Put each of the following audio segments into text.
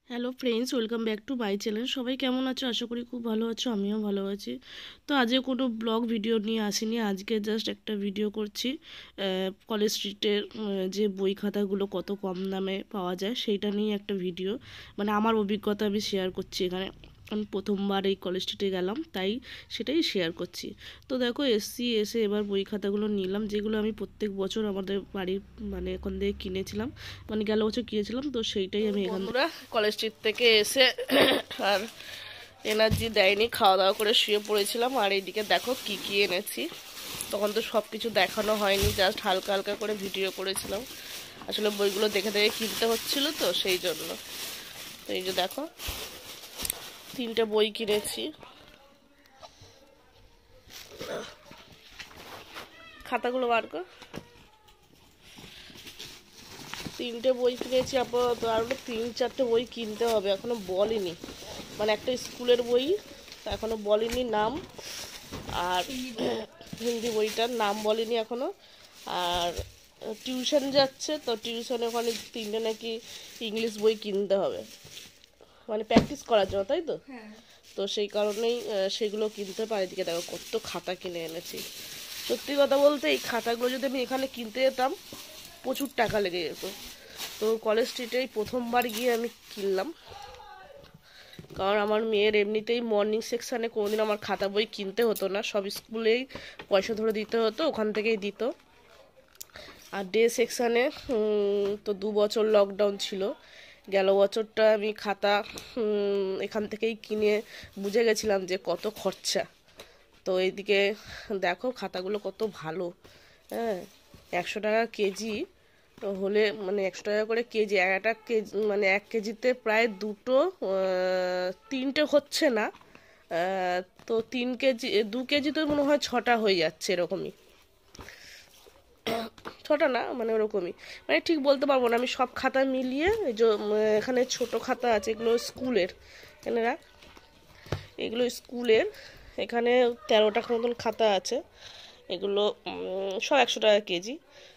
Hello friends, welcome back to my channel. সবাই কেমন আছো? আশা করি খুব ভালো আছো, আমিও ভালো আছি। তো আজকে কোনো ব্লগ ভিডিও নিয়ে আসিনি, আজকে জাস্ট একটা ভিডিও করছি। কলেজ স্ট্রিটের যে বই খাতাগুলো কত কম দামে পাওয়া যায় সেইটা নিয়ে একটা ভিডিও, মানে আমার অভিজ্ঞতা আমি শেয়ার করছি এখানে। আমি প্রথমবার এই কলেজ স্ট্রিটে গেলাম, তাই সেটাই শেয়ার করছি। তো দেখো, এসে এবার বই খাতাগুলো নিলাম, যেগুলো আমি প্রত্যেক বছর আমাদের বাড়ির মানে এখান থেকে কিনেছিলাম, মানে গেল বছর কিনেছিলাম। তো সেইটাই আমি এখান থেকে কলেজ স্ট্রিট থেকে এসে আর এনার্জি দেয়নি, খাওয়া দাওয়া করে শুয়ে পড়েছিলাম। আর এইদিকে দেখো কি কি এনেছি। তখন তো সব কিছু দেখানো হয়নি, জাস্ট হালকা হালকা করে ভিডিও করেছিলাম। আসলে বইগুলো দেখে দেখে কিনতে হচ্ছিল, তো সেই জন্য। তো এই যে দেখো, 3টে বই কিনেছি। খাতাগুলো বার কর। 3টে বই কিনেছি আপাতত, আরও 3-4টে বই কিনতে হবে, এখনো বলেনি। মানে একটা স্কুলের বই, এখনো বলেনি নাম। আর হিন্দি বইটার নাম বলেনি এখনো। আর টিউশন যাচ্ছে, তো টিউশনে ওখানে 3টে নাকি ইংলিশ বই কিনতে হবে, মানে প্র্যাকটিস করার জন্য, তাই তো? তো সেই কারণেই সেগুলো কিনতে পারি। এদিকে দেখো কত খাতা কিনে এনেছি। সত্যি কথা বলতে, এই খাতাগুলো যদি আমি এখানে কিনতে যেতাম, প্রচুর টাকা লেগে যেত। তো কলেজ স্ট্রিটেই প্রথমবার গিয়ে আমি কিনলাম, কারণ আমার মেয়ের এমনিতেই মর্নিং সেকশানে কোনোদিন আমার খাতা বই কিনতে হতো না, সব স্কুলেই পয়সা ধরে দিতে হতো, ওখান থেকেই দিত। আর ডে সেকশানে তো 2 বছর লকডাউন ছিল, গেল বছরটা আমি খাতা এখান থেকেই কিনে বুঝে গেছিলাম যে কত খরচা। তো এইদিকে দেখো খাতাগুলো কত ভালো। হ্যাঁ, 100 টাকা কেজি হলে, মানে 100 টাকা করে কেজি, একটা কেজি মানে 1 কেজিতে প্রায় 3টে হচ্ছে না। তো 3 কেজি, 2 কেজি তো মনে হয় 6টা হয়ে যাচ্ছে, এরকমই। 6টা না, মানে ওরকমই, মানে ঠিক বলতে পারবো না আমি। সব খাতা মিলিয়ে এই যে এখানে ছোট খাতা আছে, এগুলো স্কুলের। এখানে রাখ, এগুলো স্কুলের। এখানে 13টা মতন খাতা আছে, এগুলো সব 100 টাকা কেজি।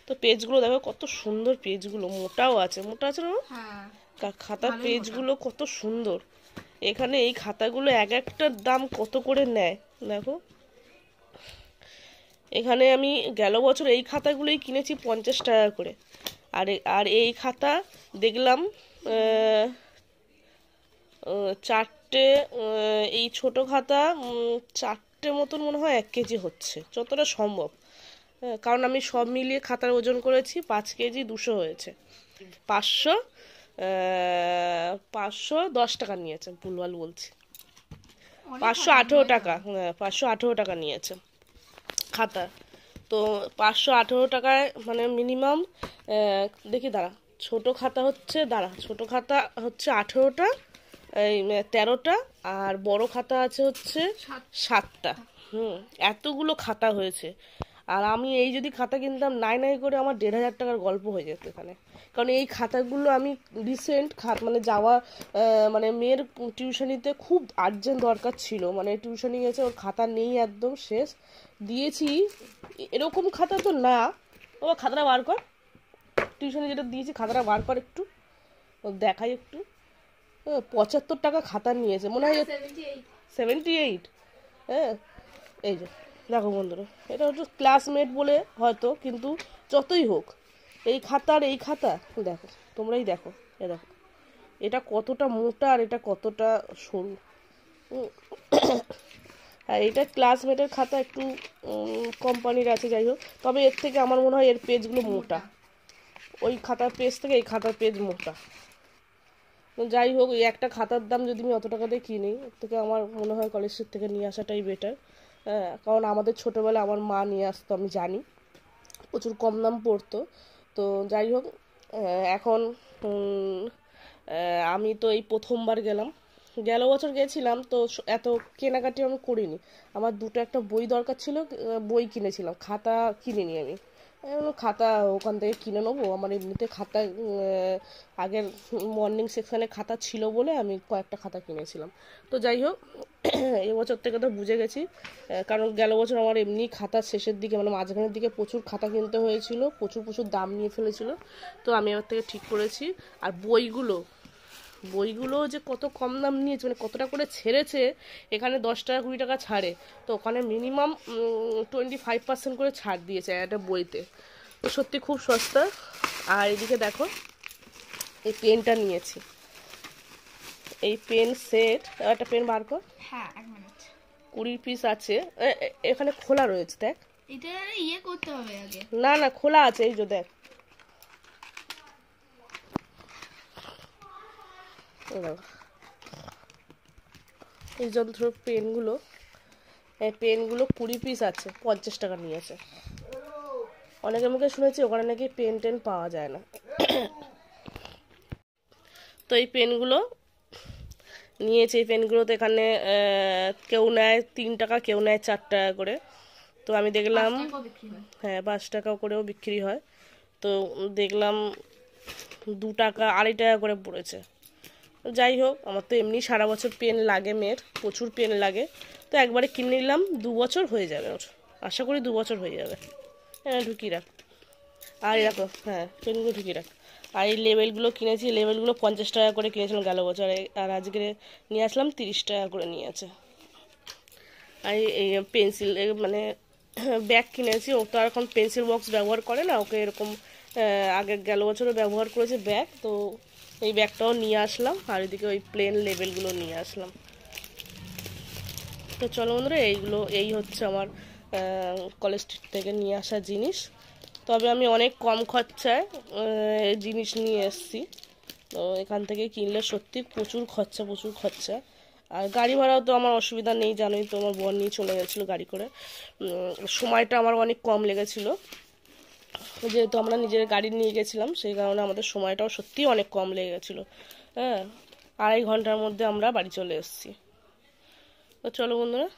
তো পেজগুলো দেখো কত সুন্দর, পেজগুলো মোটাও আছে, মোটা আছে না? খাতার পেজগুলো কত সুন্দর। এখানে এই খাতাগুলো এক একটার দাম কত করে নেয় দেখো। এখানে আমি গেল বছর এই খাতাগুলোই কিনেছি 50 টাকা করে। আর আর এই খাতা দেখলাম 4টে, এই ছোট খাতা 4টে মতন মনে হয় 1 কেজি হচ্ছে, যতটা সম্ভব। কারণ আমি সব মিলিয়ে খাতার ওজন করেছি, 5 কেজি 200 হয়েছে। 500 510 টাকা নিয়েছে, ভুলভাল বলছি। 518 টাকা, হ্যাঁ 518 টাকা নিয়েছে খাতা। তো 518 টাকায় মানে মিনিমাম, দেখি দাঁড়া, ছোট খাতা হচ্ছে, দাঁড়া, ছোট খাতা হচ্ছে 18টা, এই 13টা, আর বড় খাতা আছে হচ্ছে 7টা। এতগুলো খাতা হয়েছে। আর আমি এই যদি খাতা কিনতাম নাই নাই করে, আমার 1,500 টাকার গল্প হয়ে যেত এখানে। কারণ এই খাতাগুলো আমি রিসেন্ট মানে যাওয়া, মানে মেয়ের টিউশনিতে খুব আর্জেন্ট দরকার ছিল, মানে টিউশনি গেছে, ওর খাতা নেই, একদম শেষ, দিয়েছি। এরকম খাতা তো না। ও খাতাটা বার কর, টিউশনে যেটা দিয়েছি খাতাটা বার কর একটু, দেখাই একটু। 75 টাকা খাতা নিয়েছে মনে হয়, 78। হ্যাঁ, এই যে দেখো বন্ধুরা, এটা হচ্ছে ক্লাসমেট বলে হয়তো, কিন্তু যতই হোক, এই খাতার এই খাতা দেখো, তোমরাই দেখো, এ দেখো এটা কতটা মোটা আর এটা কতটা সরু। আর এটা ক্লাসমেটের খাতা, একটু কোম্পানির আছে, যাই হোক, তবে এর থেকে আমার মনে হয় এর পেজগুলো মোটা, ওই খাতার পেজ থেকে এই খাতার পেজ মোটা। যাই হোক, এই একটা খাতার দাম যদি আমি অত টাকা দিয়ে কিনি, এর থেকে আমার মনে হয় কলেজ স্ট্রিট থেকে নিয়ে আসাটাই বেটার। হ্যাঁ, কারণ আমাদের ছোটোবেলায় আমার মা নিয়ে আসতো, আমি জানি প্রচুর কম দাম পড়তো। তো যাই হোক, এখন আমি তো এই প্রথমবার গেলাম, গেল বছর গেছিলাম তো এত কেনাকাটি আমি করিনি। আমার দুটো একটা বই দরকার ছিল, বই কিনেছিলাম, খাতা কিনিনি আমি। আমি বললাম, খাতা ওখান থেকে কিনে নেবো, আমার এমনিতে খাতা আগের মর্নিং সেকশানে খাতা ছিল বলে আমি কয়েকটা খাতা কিনেছিলাম। তো যাই হোক, এবছর থেকে তো বুঝে গেছি, কারণ গেল বছর আমার এমনি খাতার শেষের দিকে, মানে মাঝখানের দিকে প্রচুর খাতা কিনতে হয়েছিল, প্রচুর প্রচুর দাম নিয়ে ফেলেছিল। তো আমি এবার থেকে ঠিক করেছি। আর বইগুলো বইগুলো যে কত কম দাম নিয়েছে, মানে কতটা করে ছেড়েছে। এখানে 10 টাকা 20 টাকা ছাড়ে, তো ওখানে মিনিমাম 25% করে ছাড় দিয়েছে একটা বইতে। তো সত্যি খুব সস্তা। আর এদিকে দেখো এই পেনটা নিয়েছি, এই পেন সেট। একটা পেন বার কর। হ্যাঁ, 1 মিনিট। 20 পিস আছে। এখানে খোলা রয়েছে, দেখ। এটা করতে হবে আগে। না না, খোলা আছে, এই যে দেখ। এই যন্ত্র পেনগুলো, এই পেনগুলো 20 পিস আছে, 50 টাকা নিয়েছে। অনেকের মুখে শুনেছি ওখানে নাকি পেন টেন পাওয়া যায় না। তো এই পেনগুলো নিয়েছে। এই পেনগুলোতে এখানে কেউ নেয় 3 টাকা, কেউ নেয় 4 টাকা করে। তো আমি দেখলাম, হ্যাঁ 5 টাকা করেও বিক্রি হয়। তো দেখলাম 2 টাকা 2.5 টাকা করে পড়েছে। যাই হোক, আমার তো এমনি সারা বছর পেন লাগে, মেয়ের প্রচুর পেন লাগে। তো একবারে কিনে নিলাম, 2 বছর হয়ে যাবে ওর, আশা করি 2 বছর হয়ে যাবে। হ্যাঁ ঢুকিয়ে রাখ। আর এরকম, হ্যাঁ পেনগুলো ঢুকিয়ে রাখ। আর এই লেবেলগুলো কিনেছি, লেবেলগুলো 50 টাকা করে কিনেছিলাম গেল বছর, আর আজকে নিয়ে আসলাম 30 টাকা করে নিয়েছে। আর এই পেন্সিল, মানে ব্যাগ কিনেছি। ও তো আর এখন পেন্সিল বক্স ব্যবহার করে না, ওকে এরকম আগে গেল বছরও ব্যবহার করেছে ব্যাগ। তো এই ব্যাগটাও নিয়ে আসলাম, আর এদিকে ওই প্লেন লেবেলগুলো নিয়ে আসলাম। তো চলো বন্ধুরা, এই হচ্ছে আমার কলেজ স্ট্রিট থেকে নিয়ে আসা জিনিস। তবে আমি অনেক কম খরচায় জিনিস নিয়ে এসেছি। তো এখান থেকে কিনলে সত্যি প্রচুর খরচা, প্রচুর খরচা। আর গাড়ি ভাড়াও তো আমার অসুবিধা নেই, জানোই তো, আমার বোন নিয়ে চলে গেছিলো গাড়ি করে। সময়টা আমার অনেক কম লেগেছিলো, যেহেতু আমরা নিজের গাড়ি নিয়ে গেছিলাম, সেই কারণে আমাদের সময়টাও সত্যিই অনেক কম লেগে গেছিলো। হ্যাঁ, 2.5 ঘন্টার মধ্যে আমরা বাড়ি চলে এসেছি। তো চলো বন্ধুরা,